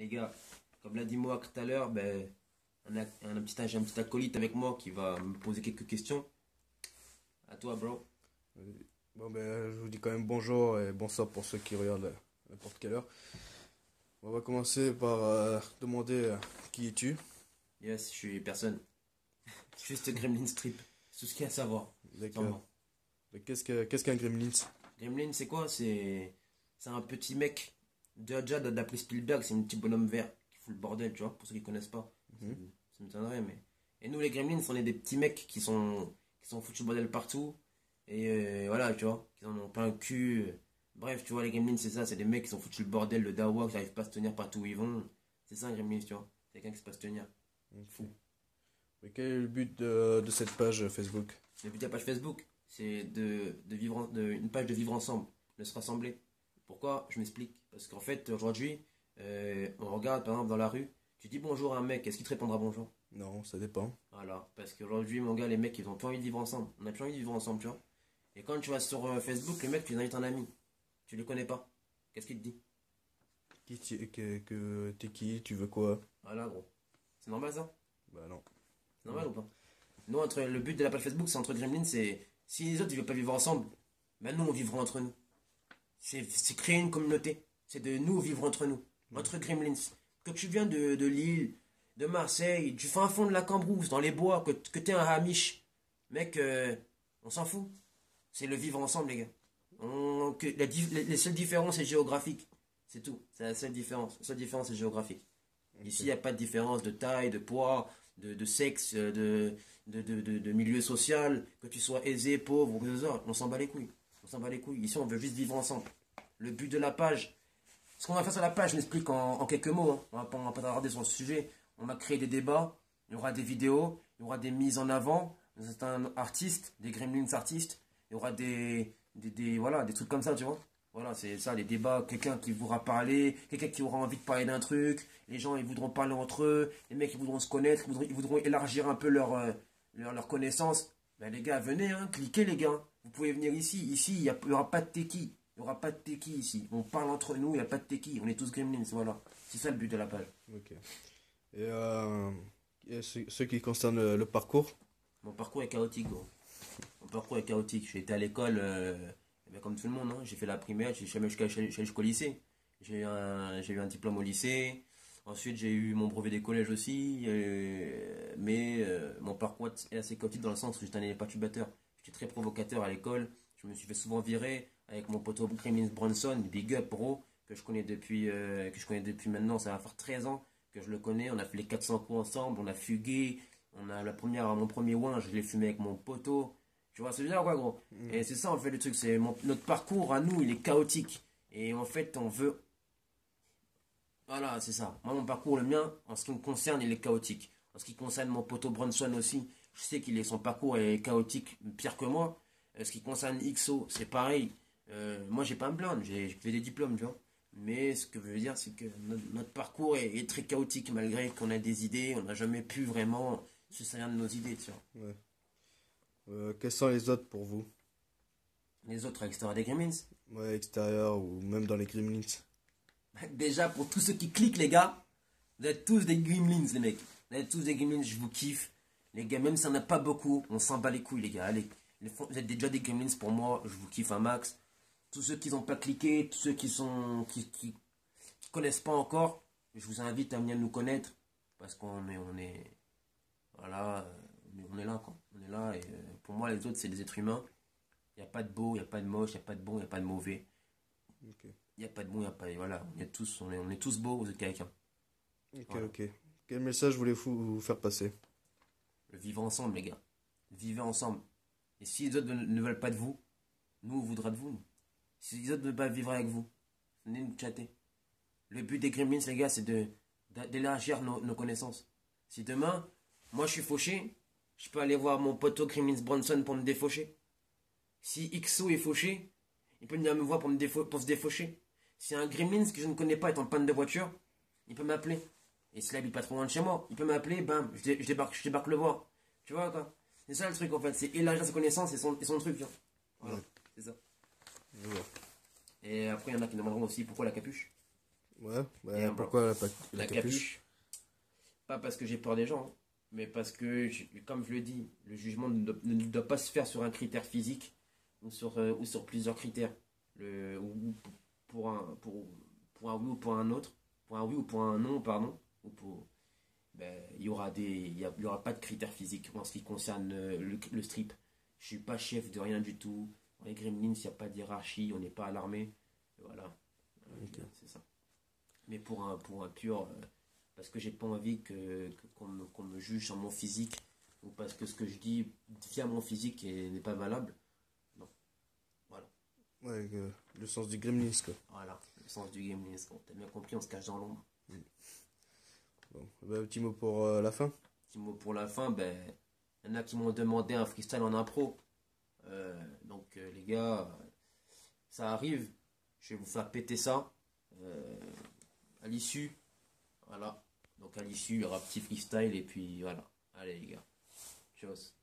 Les gars, comme l'a dit moi tout à l'heure, ben, j'ai un petit acolyte avec moi qui va me poser quelques questions. À toi, bro. Bon, ben, je vous dis quand même bonjour et bonsoir pour ceux qui regardent à n'importe quelle heure. On va commencer par demander qui es-tu? Yes, je suis personne. Juste Gremlin Strip. C'est tout ce qu'il y a à savoir. Sans D'accord. moi. Qu'est-ce qu'un Gremlins? Gremlin, c'est quoi? C'est un petit mec. Déjà, d'après Spielberg, c'est un petit bonhomme vert qui fout le bordel, tu vois, pour ceux qui connaissent pas. Mhm. Ça m'étonnerait, mais. Et nous, les Gremlins, on est des petits mecs qui sont foutus le bordel partout. Et voilà, tu vois, qui en ont plein le cul. Bref, tu vois, les Gremlins, c'est ça, c'est des mecs qui sont foutus le bordel, le dawa, qui n'arrivent pas à se tenir partout où ils vont. C'est ça, un Gremlins, tu vois. C'est quelqu'un qui sait pas se tenir. Ok. Mais quel est le but de cette page Facebook? Le but de la page Facebook, c'est de vivre, une page de vivre ensemble, de se rassembler. Pourquoi? Je m'explique. Parce qu'en fait, aujourd'hui, on regarde par exemple dans la rue, tu dis bonjour à un mec, est-ce qu'il te répondra bonjour? Non, ça dépend. Voilà. Parce qu'aujourd'hui, mon gars, les mecs, ils ont plus envie de vivre ensemble. On a plus envie de vivre ensemble, tu vois. Et quand tu vas sur Facebook, le mec, tu lui invites un ami. Tu le connais pas. Qu'est-ce qu'il te dit? T'es qui? Tu veux quoi? Voilà, gros. C'est normal ça? Bah non. C'est normal ou pas? Nous, le but de la page Facebook, c'est entre Gremlins, c'est si les autres ils veulent pas vivre ensemble, ben nous on vivra entre nous. C'est créer une communauté. C'est de nous vivre entre nous, entre Gremlins. Que tu viens de Lille, de Marseille, du fin fond de la Cambrousse, dans les bois, que tu es un Hamish, mec, on s'en fout. C'est le vivre ensemble, les gars. Les seules différences, c'est géographique. C'est tout. C'est la seule différence. La seule différence, c'est géographique. Ici, il n'y a pas de différence de taille, de poids, de sexe, de milieu social, que tu sois aisé, pauvre, ou que ce soit. On s'en bat les couilles. On s'en bat les couilles. Ici, on veut juste vivre ensemble. Le but de la page, ce qu'on va faire sur la page, je m'explique en quelques mots. Hein. On va pas tarder sur le sujet. On va créer des débats, il y aura des vidéos, il y aura des mises en avant, certains artistes, des Gremlins artistes, il y aura voilà, des trucs comme ça, tu vois. Voilà, c'est ça, les débats, quelqu'un qui voudra parler, quelqu'un qui aura envie de parler d'un truc, les gens ils voudront parler entre eux, les mecs ils voudront se connaître, ils voudront élargir un peu leur connaissance. Ben les gars, venez, hein, cliquez les gars. Vous pouvez venir ici. Ici, il n'y aura pas de techie. Il n'y aura pas de techie ici. On parle entre nous, il n'y a pas de techie. On est tous gremlins, voilà. C'est ça le but de la page. Ok. Et, ce qui concerne le parcours? Mon parcours est chaotique, gros. Mon parcours est chaotique. J'ai été à l'école, eh ben, comme tout le monde, hein. J'ai fait la primaire, j'ai jamais jusqu'au lycée. J'ai eu un diplôme au lycée. Ensuite, j'ai eu mon brevet des collèges aussi. Mais mon parcours est assez chaotique dans le sens où j'étais un élève perturbateur. J'étais très provocateur à l'école. Je me suis fait souvent virer avec mon poteau Grimmins Bronson, big up bro, que je connais depuis maintenant, ça va faire 13 ans que je le connais. On a fait les 400 coups ensemble, on a fugué. Mon premier ouin, je l'ai fumé avec mon poteau. Tu vois, c'est bien quoi, gros. Et c'est ça, en fait, le truc. Notre parcours à nous, il est chaotique. Et en fait, on veut. Voilà, c'est ça. Moi, mon parcours, le mien, en ce qui me concerne, il est chaotique. En ce qui concerne mon poteau Bronson aussi, je sais son parcours est chaotique, pire que moi. Ce qui concerne XO, c'est pareil. Moi, j'ai pas un blinde, j'ai fait des diplômes, tu vois. Mais ce que je veux dire, c'est que notre parcours est très chaotique, malgré qu'on a des idées, on n'a jamais pu vraiment se servir de nos idées, tu vois. Ouais. Quels sont les autres pour vous? Les autres à l'extérieur des Gremlins. Ouais, extérieur ou même dans les Gremlins. Déjà, pour tous ceux qui cliquent, les gars, vous êtes tous des Gremlins, les mecs. Vous êtes tous des Gremlins, je vous kiffe. Les gars, même si on n'a pas beaucoup, on s'en bat les couilles, les gars. Allez, vous êtes déjà des Gremlins pour moi, je vous kiffe un max. Tous ceux qui n'ont pas cliqué, tous ceux qui connaissent pas encore, je vous invite à venir nous connaître. Parce voilà, on est là, quoi. On est là, et pour moi, les autres, c'est des êtres humains. Il n'y a pas de beau, il n'y a pas de moche, il n'y a pas de bon, il n'y a pas de mauvais. Ok. Il n'y a pas de bon, il n'y a pas de. Voilà, on est tous beaux aux yeux de quelqu'un. Ok, Voilà. ok. Quel message voulez-vous vous faire passer? Vivre ensemble, les gars. Vivez ensemble. Et si les autres ne veulent pas de vous, nous, on voudra de vous. Nous. Si les autres ne veulent pas vivre avec vous, venez nous chatter. Le but des Gremlins, les gars, c'est d'élargir nos connaissances. Si demain, moi je suis fauché, je peux aller voir mon poteau Gremlins Bronson pour me défaucher. Si XO est fauché, il peut venir me voir pour se défaucher. Si un Gremlins que je ne connais pas est en panne de voiture, il peut m'appeler. Et s'il habite pas trop loin de chez moi, il peut m'appeler, bam, je débarque le voir. Tu vois quoi? C'est ça le truc en fait, c'est élargir ses connaissances et son truc. Tu vois. Voilà, Ouais. c'est ça. Je vois. Et après, il y en a qui me demanderont aussi pourquoi la capuche. Ouais, et un blanc. pourquoi la La capuche? capuche, pas parce que j'ai peur des gens, hein, mais parce que, comme je le dis, le jugement ne doit pas se faire sur un critère physique ou sur plusieurs critères. Ou pour pour un oui ou pour un autre, pour un oui ou pour un non, pardon, ou pour, ben, il y aura pas de critères physiques en ce qui concerne le strip. Je suis pas chef de rien du tout. Dans les Gremlins, il n'y a pas de hiérarchie, on n'est pas à l'armée. Voilà. Ok. C'est ça. Mais pour un pur. Parce que j'ai pas envie qu'on me juge sur mon physique. Ou parce que ce que je dis via mon physique n'est pas valable. Non. Voilà. Ouais, le sens du gremlins, quoi. Voilà. Le sens du game. T'as bien compris, on se cache dans l'ombre. Bon, un petit mot pour la fin. Petit mot pour la fin, ben. Il y en a qui m'ont demandé un freestyle en impro. Les gars, ça arrive. Je vais vous faire péter ça. Euh, à l'issue. Voilà. Donc à l'issue, il y aura petit freestyle et puis voilà. Allez les gars. Chose.